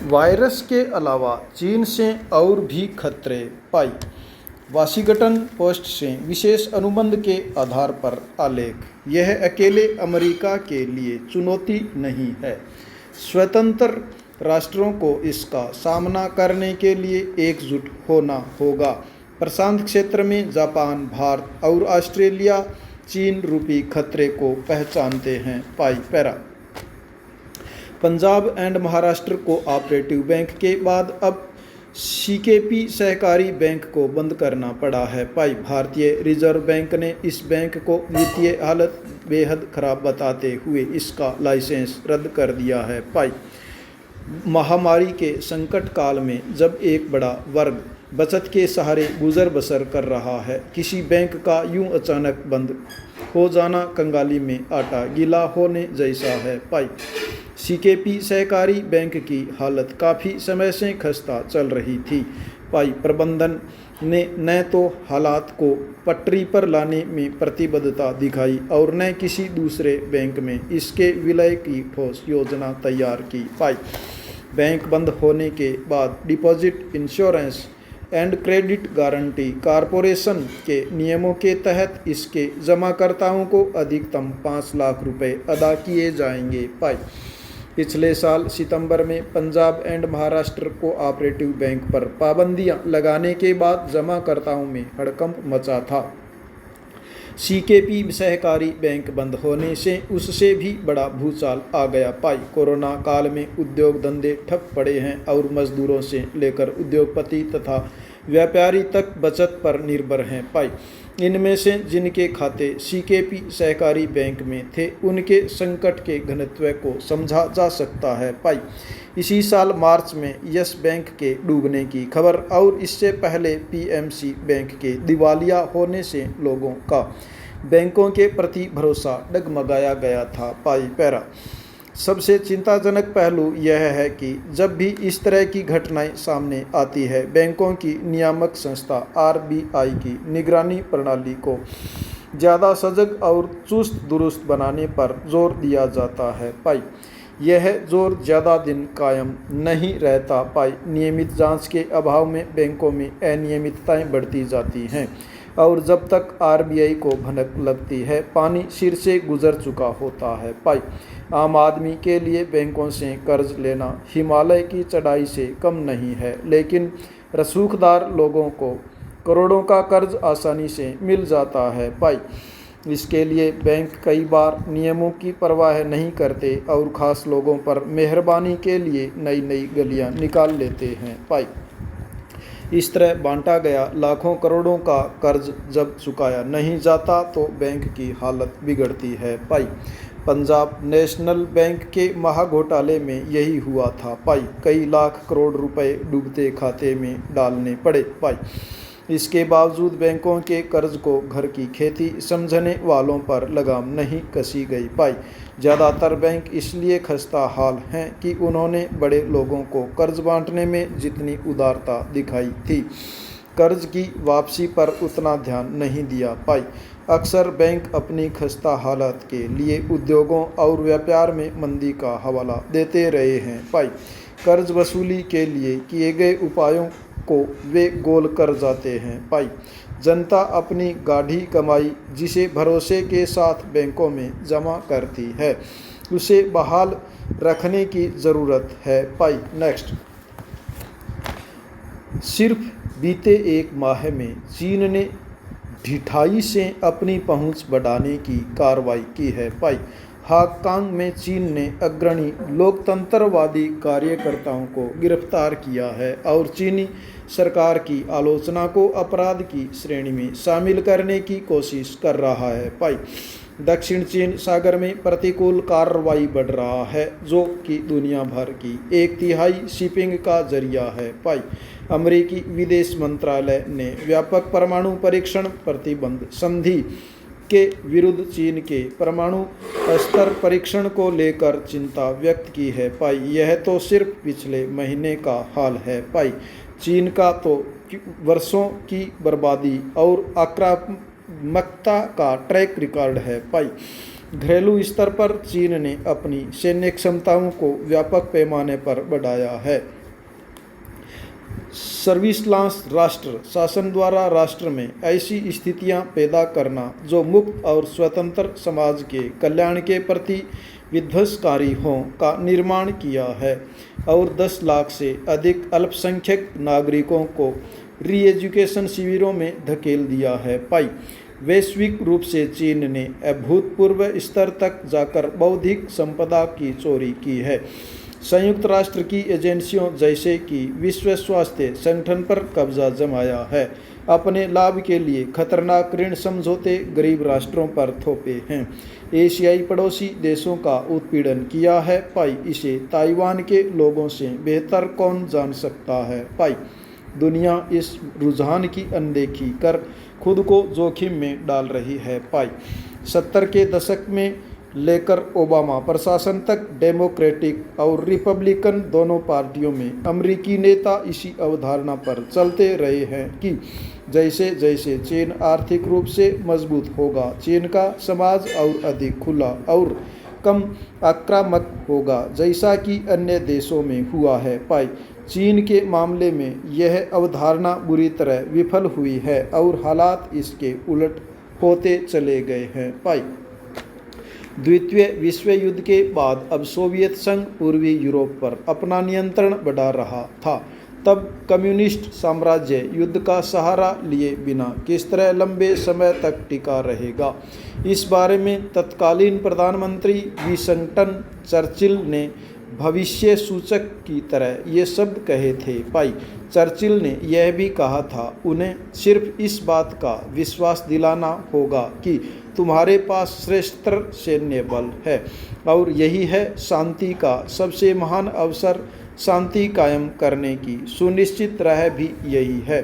Virus के अलावा चीन से और भी खतरे पाई। वाशिंगटन पोस्ट से विशेष अनुबंध के आधार पर आलेख। यह अकेले अमेरिका के लिए चुनौती नहीं है। स्वतंत्र राष्ट्रों को इसका सामना करने के लिए एकजुट होना होगा। प्रशांत क्षेत्र में जापान, भारत और ऑस्ट्रेलिया चीन रूपी खतरे को पहचानते हैं। पाई पैरा। Punjab and Maharashtra cooperative bank के बाद अब सीकेपी सहकारी बैंक को बंद करना पड़ा है। पाई। भारतीय रिजर्व बैंक ने इस बैंक को वित्तीय हालत बेहद खराब बताते हुए इसका लाइसेंस रद्द कर दिया है। पाई। महामारी के संकट काल में जब एक बड़ा वर्ग बचत के सहारे गुजर बसर कर रहा है, किसी बैंक का यूं अचानक बंद हो जाना कंगाली में आटा गीला होने जैसा है। पाई। सीकेपी सहकारी बैंक की हालत काफ़ी समय से खस्ता चल रही थी। पाई। प्रबंधन ने न तो हालात को पटरी पर लाने में प्रतिबद्धता दिखाई और न किसी दूसरे बैंक में इसके विलय की ठोस योजना तैयार की। पाई। बैंक बंद होने के बाद deposit insurance and credit guarantee corporation के नियमों के तहत इसके जमाकर्ताओं को अधिकतम 5 लाख रुपए अदा किए जाएंगे। पाई। पिछले साल सितंबर में Punjab and Maharashtra cooperative bank पर पाबंदियां लगाने के बाद जमाकर्ताओं में हड़कंप मचा था। सीकेपी सहकारी बैंक बंद होने से उससे भी बड़ा भूचाल आ गया। पाई। कोरोना काल में उद्योग धंधे ठप पड़े हैं और मजदूरों से लेकर उद्योगपति तथा व्यापारी तक बचत पर निर्भर हैं। पाई। इनमें से जिनके खाते सीकेपी सहकारी बैंक में थे उनके संकट के घनत्व को समझा जा सकता है। पाई। इसी साल मार्च में यस बैंक के डूबने की खबर और इससे पहले पीएमसी बैंक के दिवालिया होने से लोगों का बैंकों के प्रति भरोसा डगमगाया गया था। पाई पैरा। सबसे चिंताजनक पहलू यह है कि जब भी इस तरह की घटनाएं सामने आती है, बैंकों की नियामक संस्था आरबीआई की निगरानी प्रणाली को ज़्यादा सजग और चुस्त दुरुस्त बनाने पर जोर दिया जाता है। पाई। यह जोर ज़्यादा दिन कायम नहीं रहता। पाई। नियमित जांच के अभाव में बैंकों में अनियमितताएं बढ़ती जाती हैं और जब तक आरबीआई को भनक लगती है, पानी सिर से गुजर चुका होता है। पाई। आम आदमी के लिए बैंकों से कर्ज लेना हिमालय की चढ़ाई से कम नहीं है, लेकिन रसूखदार लोगों को करोड़ों का कर्ज आसानी से मिल जाता है। पाई। इसके लिए बैंक कई बार नियमों की परवाह नहीं करते और ख़ास लोगों पर मेहरबानी के लिए नई नई गलियां निकाल लेते हैं। पाई। इस तरह बांटा गया लाखों करोड़ों का कर्ज जब चुकाया नहीं जाता तो बैंक की हालत बिगड़ती है। पाई। पंजाब नेशनल बैंक के महाघोटाले में यही हुआ था। पाई। कई लाख करोड़ रुपए डूबते खाते में डालने पड़े। पाई। इसके बावजूद बैंकों के कर्ज को घर की खेती समझने वालों पर लगाम नहीं कसी गई। पाई। ज़्यादातर बैंक इसलिए खस्ता हाल हैं कि उन्होंने बड़े लोगों को कर्ज बांटने में जितनी उदारता दिखाई थी, कर्ज की वापसी पर उतना ध्यान नहीं दिया। पाई। अक्सर बैंक अपनी खस्ता हालत के लिए उद्योगों और व्यापार में मंदी का हवाला देते रहे हैं। पाई। कर्ज वसूली के लिए किए गए उपायों को वे गोल कर जाते हैं। पाई। जनता अपनी गाढ़ी कमाई जिसे भरोसे के साथ बैंकों में जमा करती है, उसे बहाल रखने की ज़रूरत है। पाई। नेक्स्ट। सिर्फ बीते एक माह में चीन ने ढिठाई से अपनी पहुंच बढ़ाने की कार्रवाई की है। पाई। हांगकांग में चीन ने अग्रणी लोकतंत्रवादी कार्यकर्ताओं को गिरफ्तार किया है और चीनी सरकार की आलोचना को अपराध की श्रेणी में शामिल करने की कोशिश कर रहा है। पाई। दक्षिण चीन सागर में प्रतिकूल कार्रवाई बढ़ रहा है जो कि दुनिया भर की 1/3 शिपिंग का जरिया है। पाई। अमेरिकी विदेश मंत्रालय ने व्यापक परमाणु परीक्षण प्रतिबंध संधि के विरुद्ध चीन के परमाणु अस्त्र परीक्षण को लेकर चिंता व्यक्त की है। पाई। यह तो सिर्फ पिछले महीने का हाल है। पाई। चीन का तो वर्षों की बर्बादी और आक्रामकता का ट्रैक रिकॉर्ड है। पाई। घरेलू स्तर पर चीन ने अपनी सैन्य क्षमताओं को व्यापक पैमाने पर बढ़ाया है। सर्विलांस राष्ट्र शासन द्वारा राष्ट्र में ऐसी स्थितियां पैदा करना जो मुक्त और स्वतंत्र समाज के कल्याण के प्रति विध्वंसकारी हों का निर्माण किया है और 10 लाख से अधिक अल्पसंख्यक नागरिकों को री एजुकेशन शिविरों में धकेल दिया है। पाई वैश्विक रूप से चीन ने अभूतपूर्व स्तर तक जाकर बौद्धिक संपदा की चोरी की है। संयुक्त राष्ट्र की एजेंसियों जैसे कि विश्व स्वास्थ्य संगठन पर कब्जा जमाया है। अपने लाभ के लिए खतरनाक ऋण समझौते गरीब राष्ट्रों पर थोपे हैं। एशियाई पड़ोसी देशों का उत्पीड़न किया है। पाई इसे ताइवान के लोगों से बेहतर कौन जान सकता है। पाई दुनिया इस रुझान की अनदेखी कर खुद को जोखिम में डाल रही है। पाई 70 के दशक में लेकर ओबामा प्रशासन तक डेमोक्रेटिक और रिपब्लिकन दोनों पार्टियों में अमेरिकी नेता इसी अवधारणा पर चलते रहे हैं कि जैसे जैसे चीन आर्थिक रूप से मजबूत होगा, चीन का समाज और अधिक खुला और कम आक्रामक होगा, जैसा कि अन्य देशों में हुआ है। पाई चीन के मामले में यह अवधारणा बुरी तरह विफल हुई है और हालात इसके उलट होते चले गए हैं। पाई द्वितीय विश्व युद्ध के बाद अब सोवियत संघ पूर्वी यूरोप पर अपना नियंत्रण बढ़ा रहा था। तब कम्युनिस्ट साम्राज्य युद्ध का सहारा लिए बिना किस तरह लंबे समय तक टिका रहेगा, इस बारे में तत्कालीन प्रधानमंत्री विंस्टन चर्चिल ने भविष्य सूचक की तरह ये शब्द कहे थे। पाई चर्चिल ने यह भी कहा था, उन्हें सिर्फ इस बात का विश्वास दिलाना होगा कि तुम्हारे पास श्रेष्ठ सैन्य बल है और यही है शांति का सबसे महान अवसर। शांति कायम करने की सुनिश्चित राह भी यही है।